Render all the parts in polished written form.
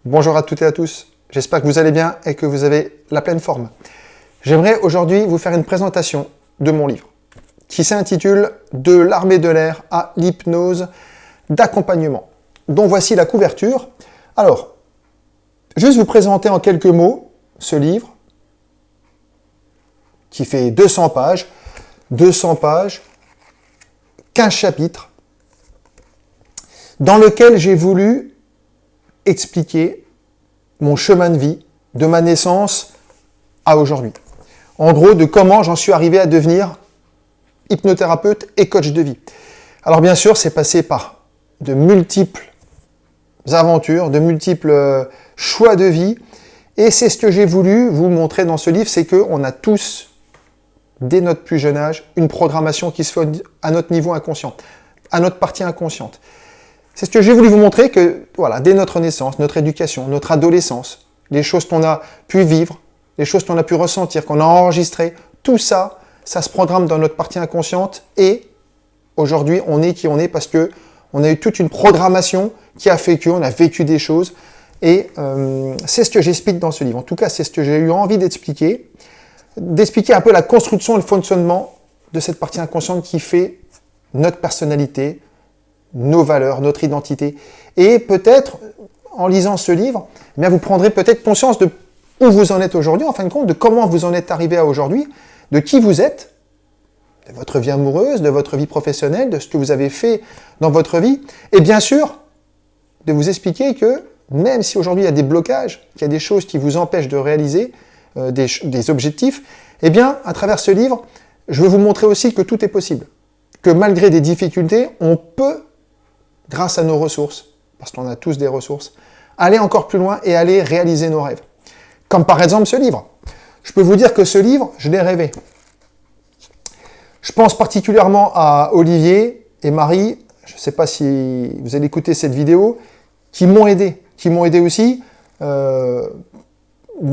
Bonjour à toutes et à tous, j'espère que vous allez bien et que vous avez la pleine forme. J'aimerais aujourd'hui vous faire une présentation de mon livre qui s'intitule « De l'armée de l'air à l'hypnose d'accompagnement » dont voici la couverture. Alors, juste vous présenter en quelques mots ce livre qui fait 200 pages, 15 chapitres, dans lequel j'ai voulu expliquer mon chemin de vie, de ma naissance à aujourd'hui. En gros, de comment j'en suis arrivé à devenir hypnothérapeute et coach de vie. Alors bien sûr, c'est passé par de multiples aventures, de multiples choix de vie, et c'est ce que j'ai voulu vous montrer dans ce livre, c'est qu'on a tous, dès notre plus jeune âge, une programmation qui se fait à notre niveau inconscient, à notre partie inconsciente. C'est ce que j'ai voulu vous montrer que, voilà, dès notre naissance, notre éducation, notre adolescence, les choses qu'on a pu vivre, les choses qu'on a pu ressentir, qu'on a enregistrées, tout ça, ça se programme dans notre partie inconsciente et aujourd'hui, on est qui on est parce que on a eu toute une programmation qui a fait qu'on a vécu des choses et c'est ce que j'explique dans ce livre. En tout cas, c'est ce que j'ai eu envie d'expliquer un peu la construction et le fonctionnement de cette partie inconsciente qui fait notre personnalité, nos valeurs, notre identité. Et peut-être, en lisant ce livre, eh bien vous prendrez peut-être conscience de où vous en êtes aujourd'hui, en fin de compte, de comment vous en êtes arrivé à aujourd'hui, de qui vous êtes, de votre vie amoureuse, de votre vie professionnelle, de ce que vous avez fait dans votre vie, et bien sûr, de vous expliquer que même si aujourd'hui il y a des blocages, qu'il y a des choses qui vous empêchent de réaliser des objectifs, eh bien, à travers ce livre, je veux vous montrer aussi que tout est possible, que malgré des difficultés, on peut, grâce à nos ressources, parce qu'on a tous des ressources, aller encore plus loin et aller réaliser nos rêves. Comme par exemple ce livre. Je peux vous dire que ce livre, je l'ai rêvé. Je pense particulièrement à Olivier et Marie, je ne sais pas si vous allez écouter cette vidéo, qui m'ont aidé aussi, ne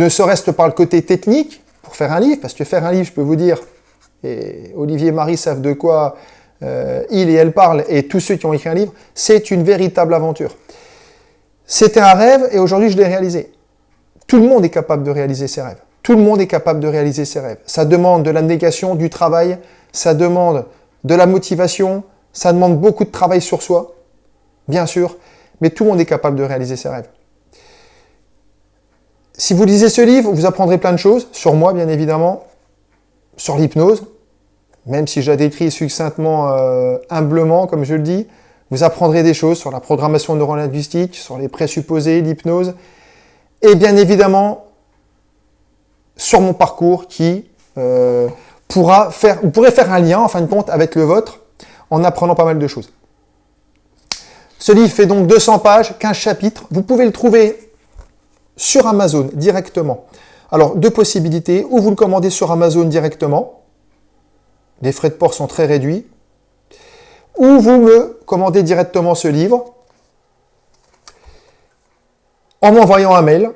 serait-ce que par le côté technique, pour faire un livre, parce que faire un livre, je peux vous dire, et Olivier et Marie savent de quoi il et elle parlent, et tous ceux qui ont écrit un livre, c'est une véritable aventure. C'était un rêve, et aujourd'hui je l'ai réalisé. Tout le monde est capable de réaliser ses rêves. Tout le monde est capable de réaliser ses rêves. Ça demande de l'abnégation, du travail, ça demande de la motivation, ça demande beaucoup de travail sur soi, bien sûr, mais tout le monde est capable de réaliser ses rêves. Si vous lisez ce livre, vous apprendrez plein de choses, sur moi bien évidemment, sur l'hypnose, même si je la décris succinctement, humblement, comme je le dis, vous apprendrez des choses sur la programmation neurolinguistique, sur les présupposés, l'hypnose, et bien évidemment, sur mon parcours qui vous pourrez faire un lien, en fin de compte, avec le vôtre, en apprenant pas mal de choses. Ce livre fait donc 200 pages, 15 chapitres. Vous pouvez le trouver sur Amazon directement. Alors, deux possibilités. Ou vous le commandez sur Amazon directement. Les frais de port sont très réduits. Ou vous me commandez directement ce livre en m'envoyant un mail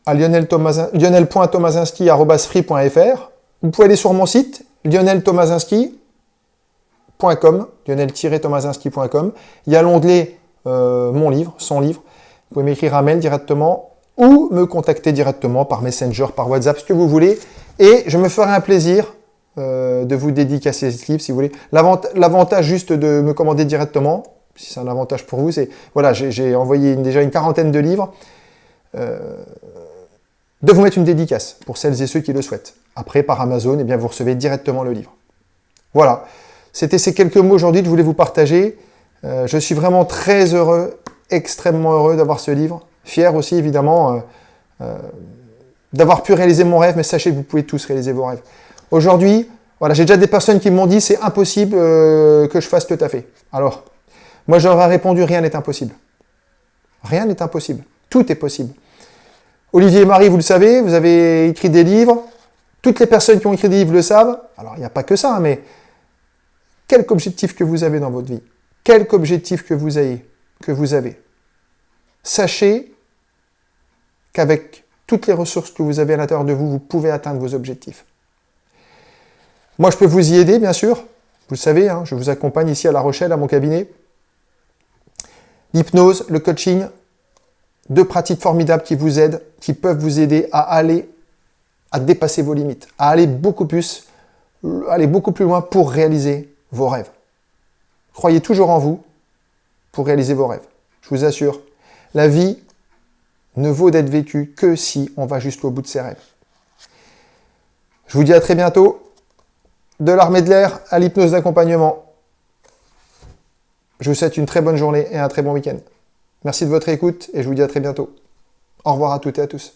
à lionel.tomasinski@free.fr. Vous pouvez aller sur mon site lionel-tomasinski.com. Il y a l'onglet mon livre, son livre. Vous pouvez m'écrire un mail directement ou me contacter directement par Messenger, par WhatsApp, ce que vous voulez. Et je me ferai un plaisir de vous dédicacer ce livre si vous voulez. L'avantage juste de me commander directement, si c'est un avantage pour vous, c'est voilà, j'ai envoyé déjà une quarantaine de livres, de vous mettre une dédicace pour celles et ceux qui le souhaitent. Après, par Amazon, eh bien, vous recevez directement le livre. Voilà, c'était ces quelques mots aujourd'hui que je voulais vous partager. Je suis vraiment très heureux, extrêmement heureux d'avoir ce livre. Fier aussi, évidemment, d'avoir pu réaliser mon rêve, mais sachez que vous pouvez tous réaliser vos rêves. Aujourd'hui, voilà, j'ai déjà des personnes qui m'ont dit c'est impossible que je fasse ce que tu as fait. Alors, moi je leur ai répondu rien n'est impossible. Rien n'est impossible. Tout est possible. Olivier et Marie, vous le savez, vous avez écrit des livres. Toutes les personnes qui ont écrit des livres le savent. Alors, il n'y a pas que ça, hein, mais quelque objectif que vous avez dans votre vie, quelque objectif que vous avez, sachez qu'avec toutes les ressources que vous avez à l'intérieur de vous, vous pouvez atteindre vos objectifs. Moi, je peux vous y aider, bien sûr. Vous le savez, hein, je vous accompagne ici à La Rochelle, à mon cabinet. L'hypnose, le coaching, 2 pratiques formidables qui vous aident, qui peuvent vous aider à dépasser vos limites, à aller beaucoup plus loin pour réaliser vos rêves. Croyez toujours en vous pour réaliser vos rêves. Je vous assure, la vie ne vaut d'être vécue que si on va jusqu'au bout de ses rêves. Je vous dis à très bientôt. De l'armée de l'air à l'hypnose d'accompagnement. Je vous souhaite une très bonne journée et un très bon week-end. Merci de votre écoute et je vous dis à très bientôt. Au revoir à toutes et à tous.